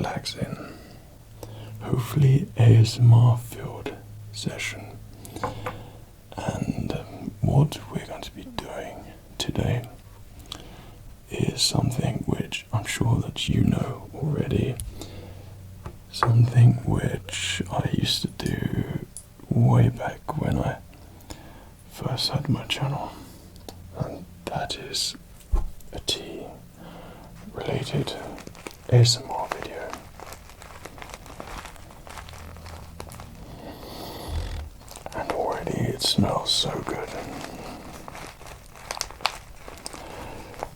relaxing, hopefully ASMR filled session. And what we're going to be doing today is something which I'm sure that you know already, something which I used to do way back when I first had my channel, and that is a tea related ASMR video. And already it smells so good.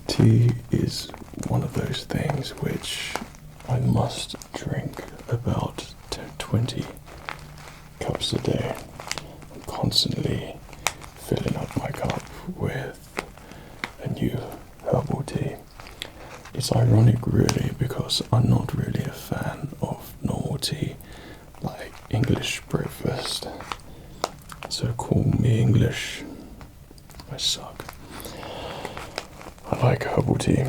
Tea is one of those things which I must drink about 20 cups a day. I'm constantly filling up my cup with a new herbal tea. It's ironic really, because I'm not really a fan of normal tea like English breakfast. So call me English, I suck. I like herbal tea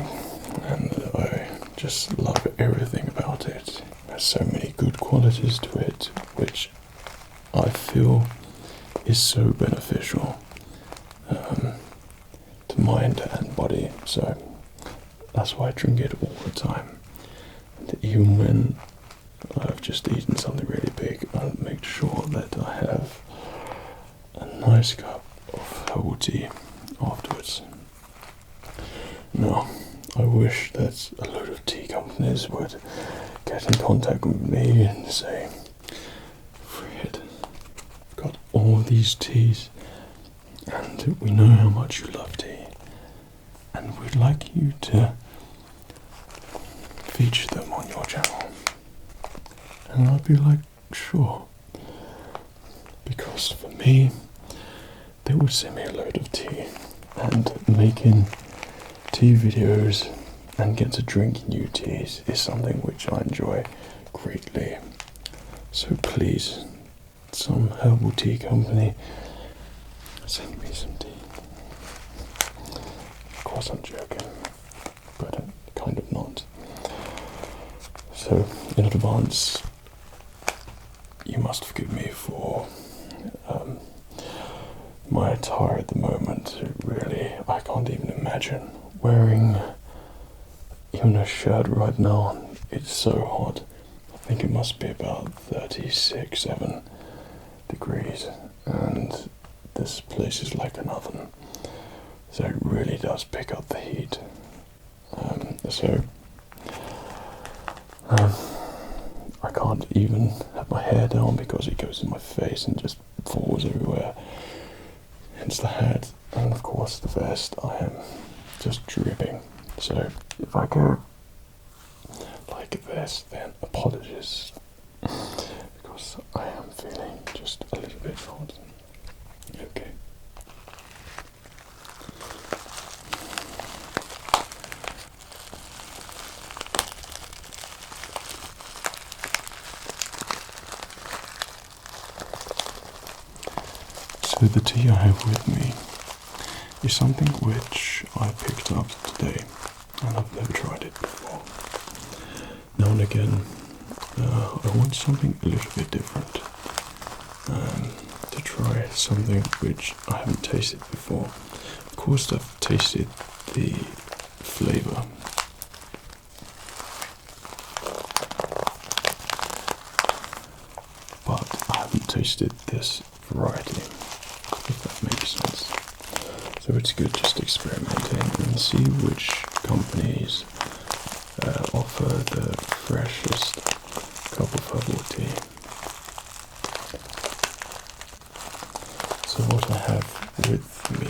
and I just love everything about it. It has so many good qualities to it, which I feel is so beneficial to mind and body. So that's why I drink it all the time. And even when I've just eaten something really big, I'll make sure that I have a nice cup of herbal tea afterwards. Now, I wish that a load of tea companies would get in contact with me and say, Fred, I've got all these teas and we know how much you love tea and we'd like you to feature them on your channel. And I'd be like, sure. Because for me, they would send me a load of tea, and making tea videos and get to drink new teas is something which I enjoy greatly. So please, some herbal tea company, send me some tea. Of course I'm joking, but kind of not. So in advance, you must forgive me for my attire at the moment. Really, I can't even imagine wearing even a shirt right now. It's so hot. I think it must be about 36-7 degrees, and this place is like an oven, so it really does pick up the heat. I can't even have my hair down because it goes in my face and just falls everywhere. Hence the hat, and of course the vest. I am just dripping. So if I go like this, then apologies, because I am feeling just a little bit hot. Okay. So the tea I have with me is something which I picked up today, and I've never tried it before. Now and again, I want something a little bit different, to try something which I haven't tasted before. Of course, I've tasted the flavor, but I haven't tasted this variety, if that makes sense. So it's good just experimenting and see which companies offer the freshest cup of herbal tea. So what I have with me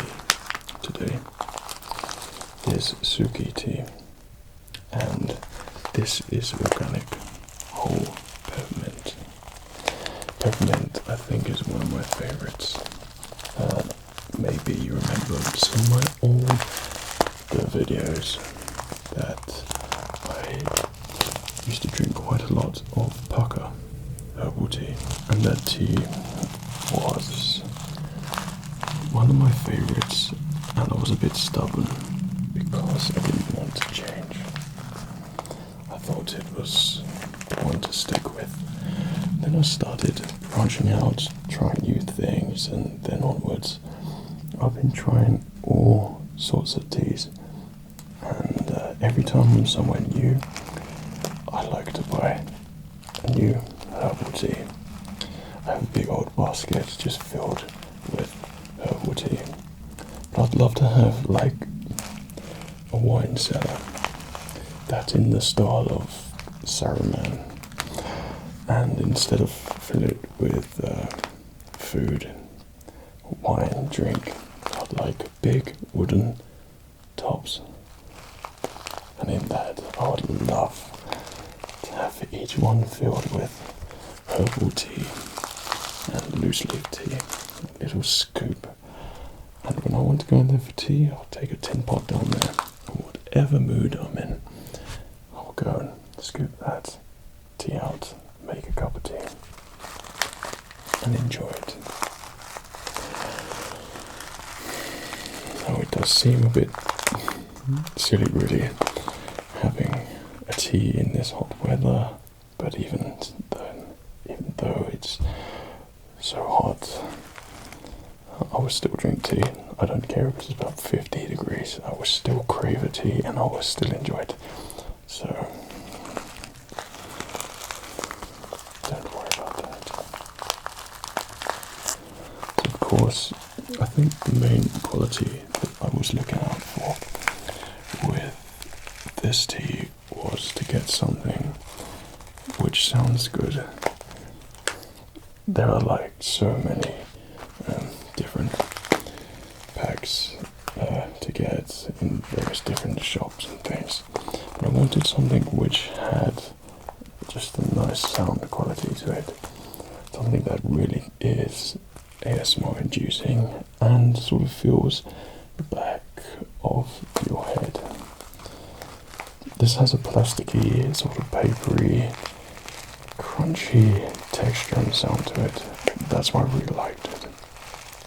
today is Suki tea, and this is organic whole peppermint. Peppermint, I think, is one of my favorites. Maybe you remember some of my old videos that I used to drink quite a lot of pucker herbal tea, and that tea was one of my favorites, and I was a bit stubborn because I didn't want to change. I thought it was when I started branching out, trying new things, and then onwards, I've been trying all sorts of teas. And every time I'm somewhere new, I like to buy a new herbal tea. I have a big old basket just filled with herbal tea. But I'd love to have like a wine cellar that's in the style of Saruman. And instead of filling it with food, wine, drink, I'd like big wooden tops. And in that, I would love to have each one filled with herbal tea and loose leaf tea, a little scoop. And when I want to go in there for tea, I'll take a tin pot down there, and whatever mood I'm in, I'll go and scoop that tea out, make a cup of tea, and enjoy it. Now it does seem a bit silly really, having a tea in this hot weather, but even though it's so hot, I will still drink tea. I don't care if it's about 50 degrees, I will still crave a tea and I will still enjoy it. So don't worry about that. So of course, I think the main quality that I was looking out for with this tea was to get something which sounds good. There are like so many different packs to get in various different shops and things, but I wanted something which had just a nice sound quality to it, something that really is ASMR inducing and sort of fills the back of your head. This has a plasticky, sort of papery, crunchy texture and sound to it. That's why I really liked it,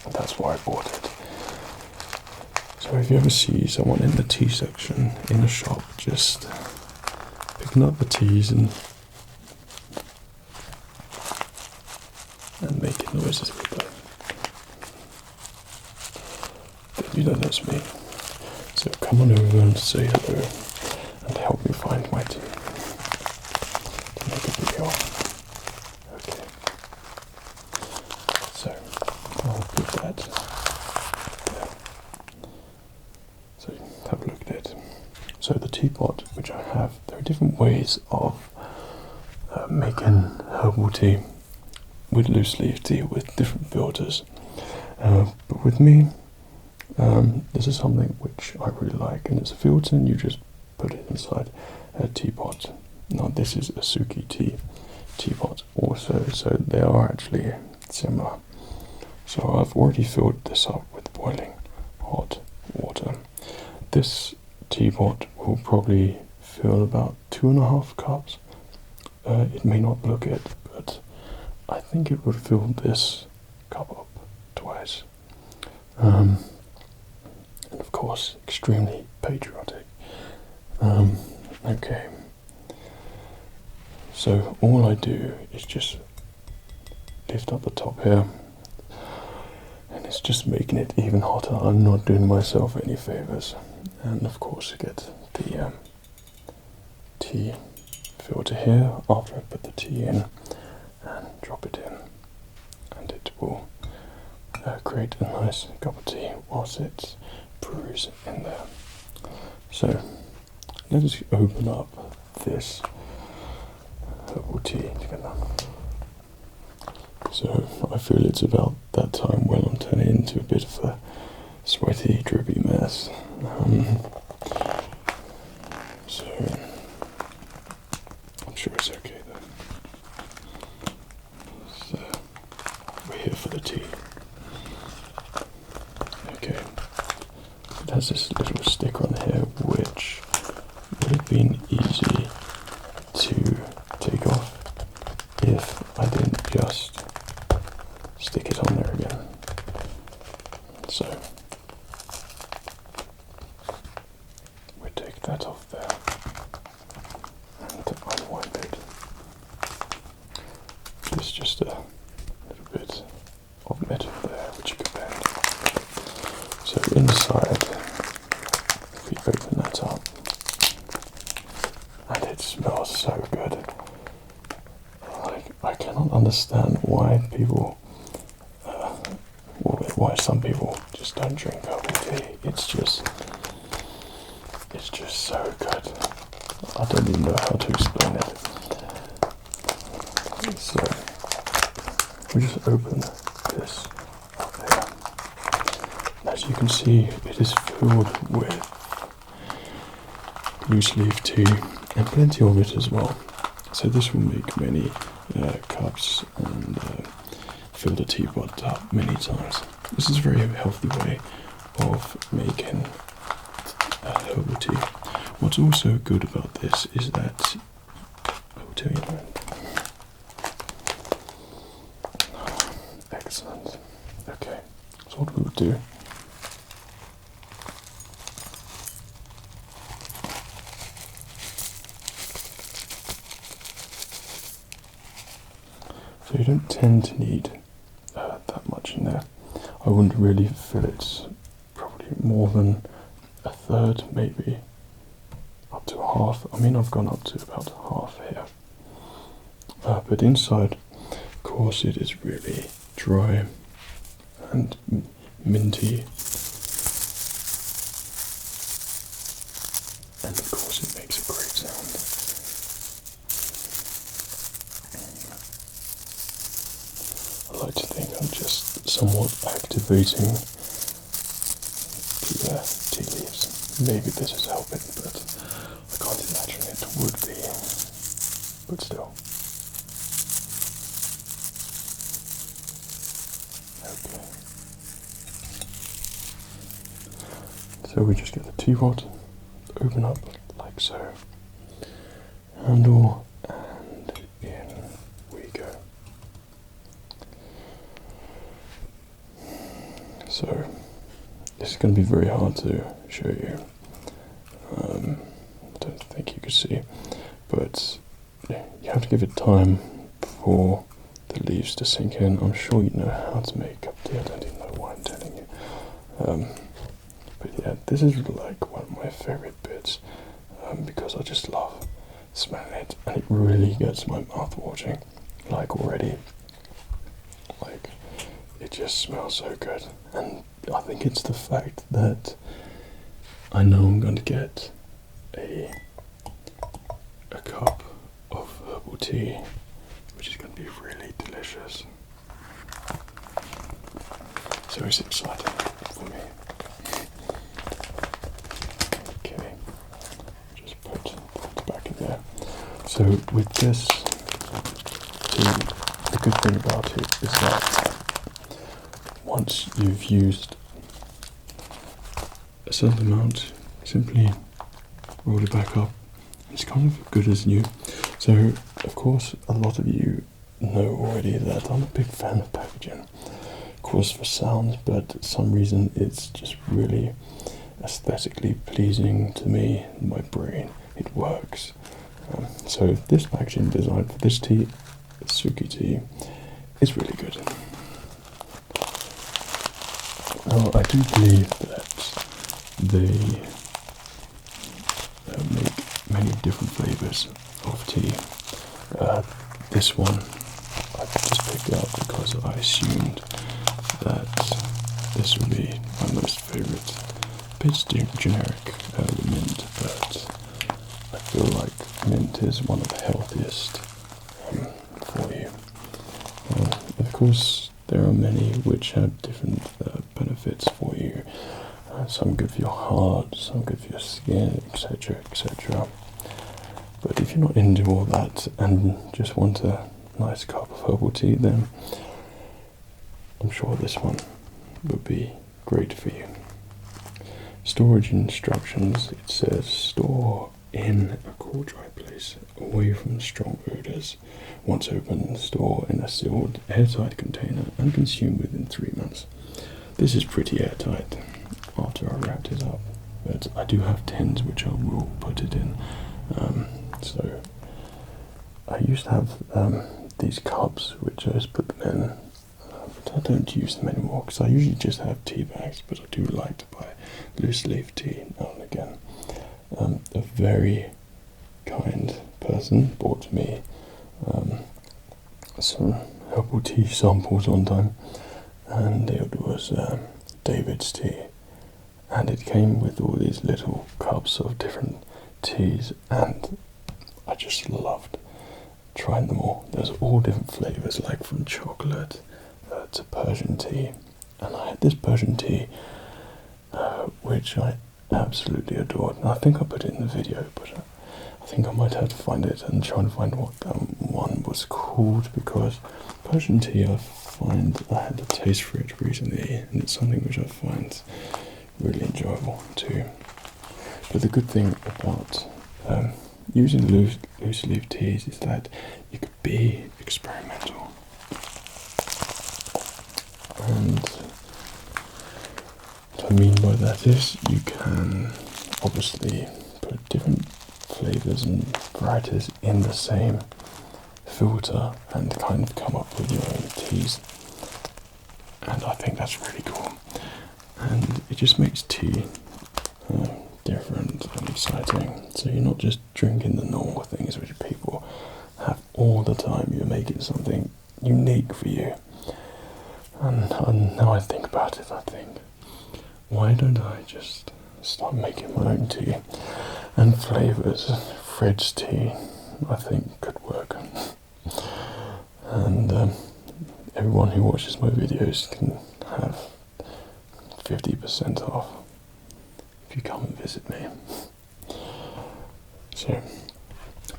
and that's why I bought it. So if you ever see someone in the tea section in a shop just picking up the teas and making noises with them, then you know that's me. So come on over and say hello and help me find my tea to make a video. Okay. So I'll put that there. So have a look at it. So the teapot which I have, there are different ways of making herbal tea with loose leaf tea with different filters. But with me, this is something which I really like, and it's a filter and you just put it inside a teapot. Now this is a Suki tea teapot also, so they are actually similar. So I've already filled this up with boiling hot water. This teapot will probably fill about 2.5 cups. It may not look it, but I think it would fill this cup up twice. And of course, extremely patriotic. Okay. So all I do is just lift up the top here, and it's just making it even hotter. I'm not doing myself any favors. And of course, get the tea filter here after I put the tea in and drop it in, and it will create a nice cup of tea whilst it's brews in there. So let us open up this herbal tea together. So I feel it's about that time when I'm turning into a bit of a sweaty, drippy mess. So I'm sure it's okay though. So we're here for the tea. Okay. It has this little sticker on here which would have been easy to take off if I didn't just stick it on there again. So we take that off there and unwind it. there's just a little bit of metal there which you can bend. So inside, if we open that up, and it smells so good. Like, I cannot understand why people, why some people just don't drink herbal tea. It's just so good. I don't even know how to explain it. So we just open this up here. And as you can see, it is filled with loose leaf tea and plenty of it as well. So this will make many cups and fill the teapot up many times. This is a very healthy way of making herbal tea. What's also good about this is that I will tell you that. Excellent. Okay, so what we will do. So you don't tend to need that much in there. I wouldn't really fill it, probably more than a third, maybe up to half. I mean, I've gone up to about half here. But inside, of course, it is really dry and minty. And of course, it makes a great sound. I like to think I'm just somewhat activating the tea leaves. Maybe this is helping, but I can't imagine it would be. But still. Okay. So we just get the teapot, open up like so, handle, and in we go. So this is going to be very hard to show you. I don't think you can see, but you have to give it time for the leaves to sink in. I'm sure you know how to make cup tea. I don't even know why I'm telling you. But yeah, this is like one of my favorite bits because I just love smelling it, and it really gets my mouth watering. Like already, like it just smells so good, and I think it's the fact that I know I'm going to get a cup of herbal tea, which is going to be really delicious. So it's exciting for me. Okay, just put that back in there. So with this, the good thing about it is that once you've used a certain amount, simply roll it back up. It's kind of good as new. So, of course, a lot of you know already that I'm a big fan of packaging. Of course, for sound, but for some reason it's just really aesthetically pleasing to me, my brain. It works. So this packaging design for this tea, Suki tea, is really good. Now, I do believe that they make many different flavors of tea. This one I just picked out because I assumed that this would be my most favorite. A bit generic, the mint, but I feel like mint is one of the healthiest for you. Of course, there are many which have different benefits for you. Some good for your heart, some good for your skin, etc., etc. But if you're not into all that and just want a nice cup of herbal tea, then I'm sure this one would be great for you. Storage instructions, it says store in a cool, dry place, away from strong odours. Once open, store in a sealed, airtight container and consume within 3 months. This is pretty airtight after I wrapped it up, but I do have tins which I will put it in. So I used to have these cups, which I just put them in. But I don't use them anymore because I usually just have tea bags, but I do like to buy loose leaf tea now and again. A very kind person bought me some herbal tea samples one time, and it was David's tea, and it came with all these little cups of different teas, and I just loved trying them all. There's all different flavours, like from chocolate to Persian tea, and I had this Persian tea which I absolutely adored, and I think I put it in the video, but I think I might have to find it and try and find what that one was called, because Persian tea, I find I had a taste for it recently, and it's something which I find really enjoyable too. But the good thing about using loose leaf teas is that you could be experimental, and what I mean by that is you can obviously put different flavours and varieties in the same filter and kind of come up with your own teas, and I think that's really cool, and it just makes tea different and exciting. So you're not just drinking the normal things which people have all the time, you're making something unique for you. And now I think about it, I think, why don't I just start making my own tea? And flavours, Fred's tea, I think could work. And everyone who watches my videos can have 50% off if you come and visit me. So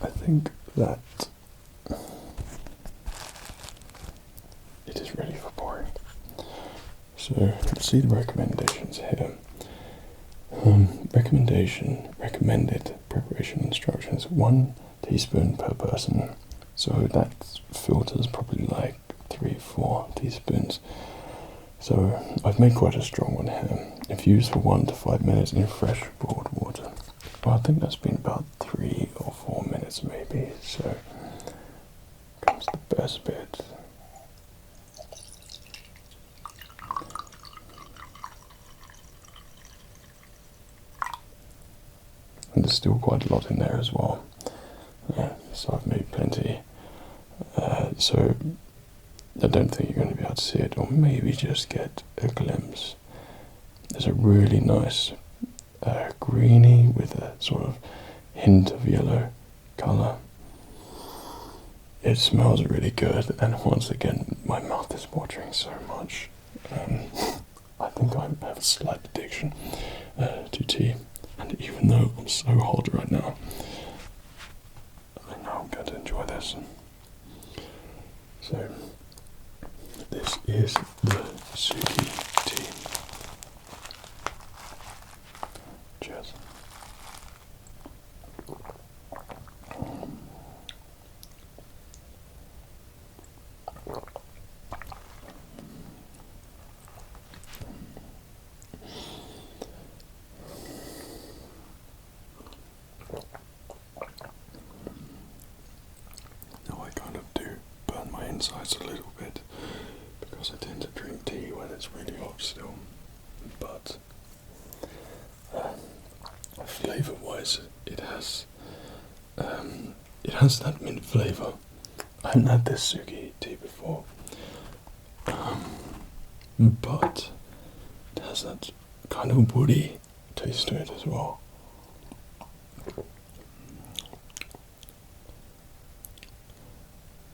I think that it is ready for pouring. So let's see the recommendations here. Recommended preparation instructions: 1 teaspoon per person. So that filters probably like 3-4 teaspoons. So I've made quite a strong one here. Infuse for 1 to 5 minutes in fresh boiled water. Well, I think that's been about 3 or 4 minutes maybe. So comes the best bit. And there's still quite a lot in there as well. So I've made plenty. So I don't think you're going to be able to see it, or maybe just get a glimpse. There's a really nice greeny with a sort of hint of yellow colour. It smells really good, and once again my mouth is watering so much. I think I have a slight addiction to tea, and even though I'm so hot right now, I know I'm going to enjoy this. So this is the Suki tea. Cheers. Now I kind of do burn my insides a little bit, because I tend to drink tea when it's really hot still, but flavour-wise it has that mint flavour. I haven't had this Suki tea before, but it has that kind of woody taste to it as well.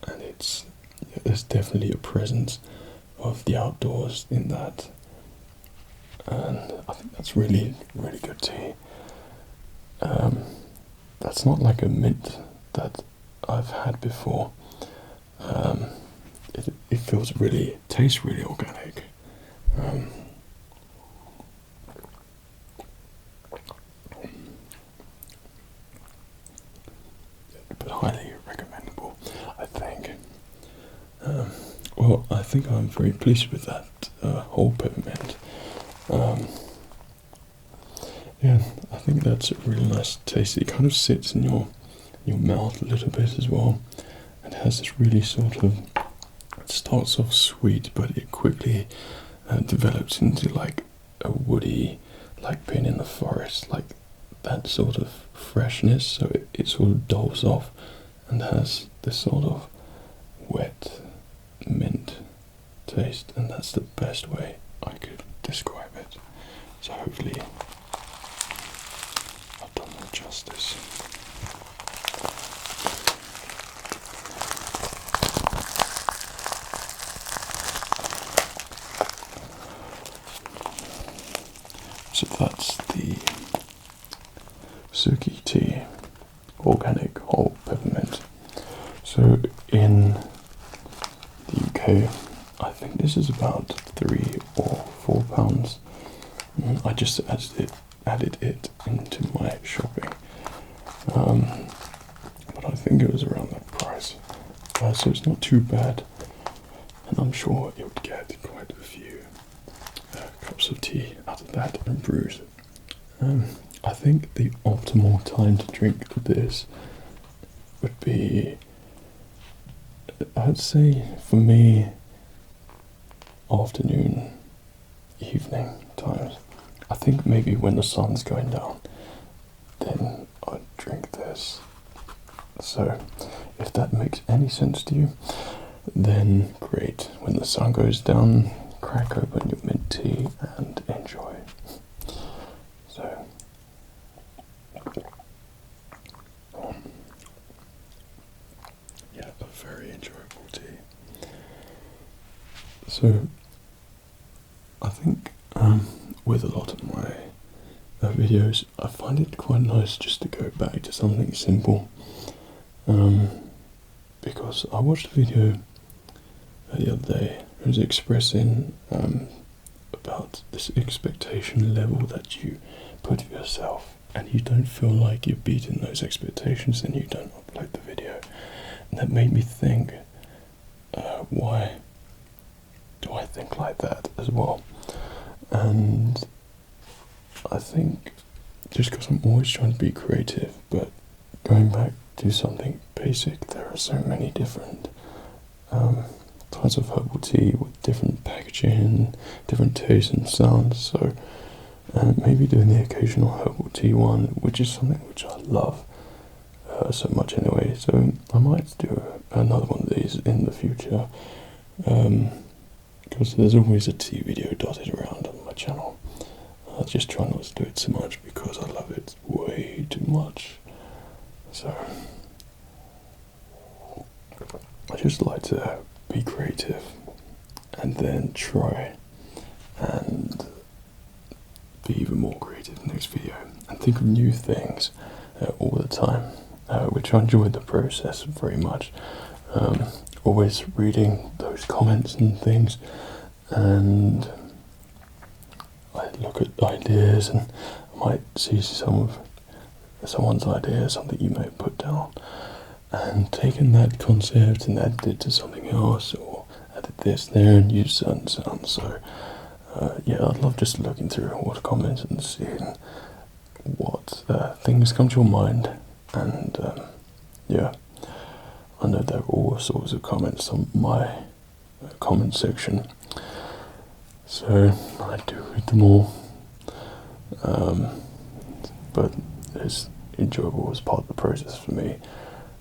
And there's definitely a presence of the outdoors in that, and I think that's really, really good tea. That's not like a mint that I've had before. It feels really, tastes really organic. But highly recommendable, I think. Well, I think I'm very pleased with that whole peppermint. Yeah, I think that's a really nice taste. It kind of sits in your mouth a little bit as well, and has this really sort of, it starts off sweet, but it quickly develops into like a woody, like being in the forest, like that sort of freshness. So it sort of dulls off and has this sort of wet mint taste, and that's the best way I could describe it. So hopefully I've done it justice. So that's the Suki tea, organic whole peppermint. So in the UK, I think this is about £3 or £4. I just added it into my shopping, but I think it was around that price. So it's not too bad, and I'm sure it would get quite a few cups of tea out of that and brewed. I think the optimal time to drink this would be, I'd say for me, afternoon, evening times. I think maybe when the sun's going down, then I'd drink this. So if that makes any sense to you, then great. When the sun goes down, crack open your mint tea and enjoy. So yeah, a very enjoyable tea. So I think with a lot of my videos, I find it quite nice just to go back to something simple, because I watched a video the other day. It was expressing about this expectation level that you put of yourself, and you don't feel like you've beaten those expectations, and you don't upload the video. And that made me think, why do I think like that as well? And I think just because I'm always trying to be creative, but going back to something basic, there are so many different types of herbal tea with different packaging, different tastes and sounds. So maybe doing the occasional herbal tea one, which is something which I love so much anyway. So I might do another one of these in the future, because there's always a tea video dotted around on my channel. I just try not to do it so much because I love it way too much. So I just like to be creative and then try and be even more creative next video and think of new things all the time, which I enjoy the process very much. Always reading those comments and things, and I look at ideas and I might see some of someone's idea, something you may put down, and taking that concept and added it to something else, or added this there and used certain sounds. So yeah, I love just looking through all the comments and seeing what things come to your mind. And yeah, I know there are all sorts of comments on my comment section, so I do read them all, but it's enjoyable as part of the process for me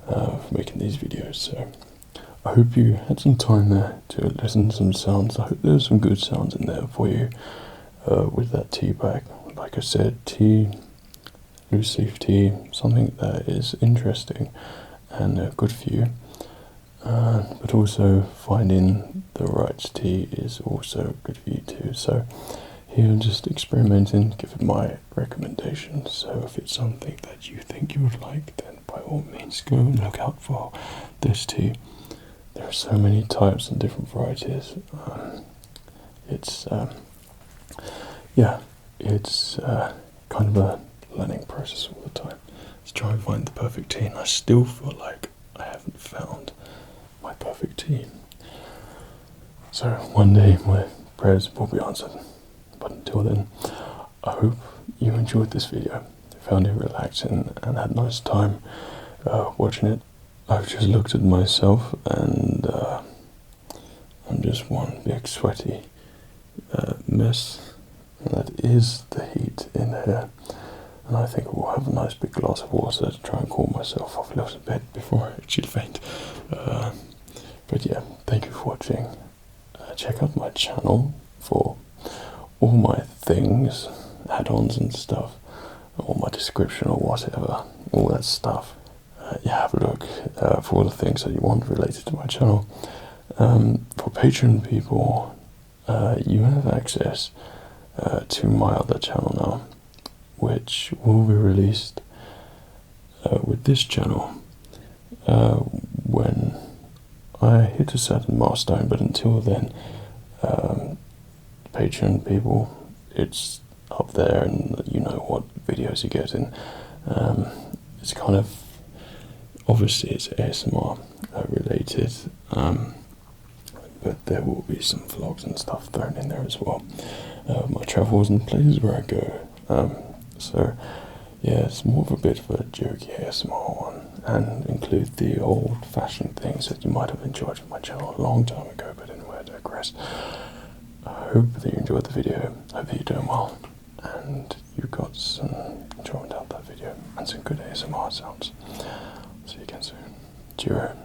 for making these videos. So I hope you had some time there to listen to some sounds. I hope there's some good sounds in there for you with that tea bag. Like I said, tea, loose leaf tea, something that is interesting and good for you, but also finding the right tea is also good for you too. So here I'm just experimenting, giving my recommendations. So if it's something that you think you would like, then by all means go and look out for this tea. There are so many types and different varieties. It's yeah, it's kind of a learning process all the time. Let's try and find the perfect tea, and I still feel like I haven't found my perfect tea. So one day my prayers will be answered. But until then, I hope you enjoyed this video, found it relaxing and had a nice time watching it. I've just looked at myself, and I'm just one big sweaty mess. And that is the heat in here. And I think we'll have a nice big glass of water to try and cool myself off a little bit before I actually faint. But yeah, thank you for watching. Check out my channel for all my things, add-ons and stuff, or my description or whatever, all that stuff. Yeah, have a look for all the things that you want related to my channel. For Patreon people, you have access to my other channel now, which will be released with this channel when I hit a certain milestone. But until then, Patreon people, it's up there, and you know what videos you get in. It's kind of, obviously it's ASMR related, but there will be some vlogs and stuff thrown in there as well. My travels and places where I go. So yeah, it's more of a bit of a jokey ASMR one, and include the old-fashioned things that you might have enjoyed on my channel a long time ago. But anyway, I digress. I hope that you enjoyed the video. I hope that you're doing well, and you got some enjoyment out of that video and some good ASMR sounds. See you again soon. Cheerio.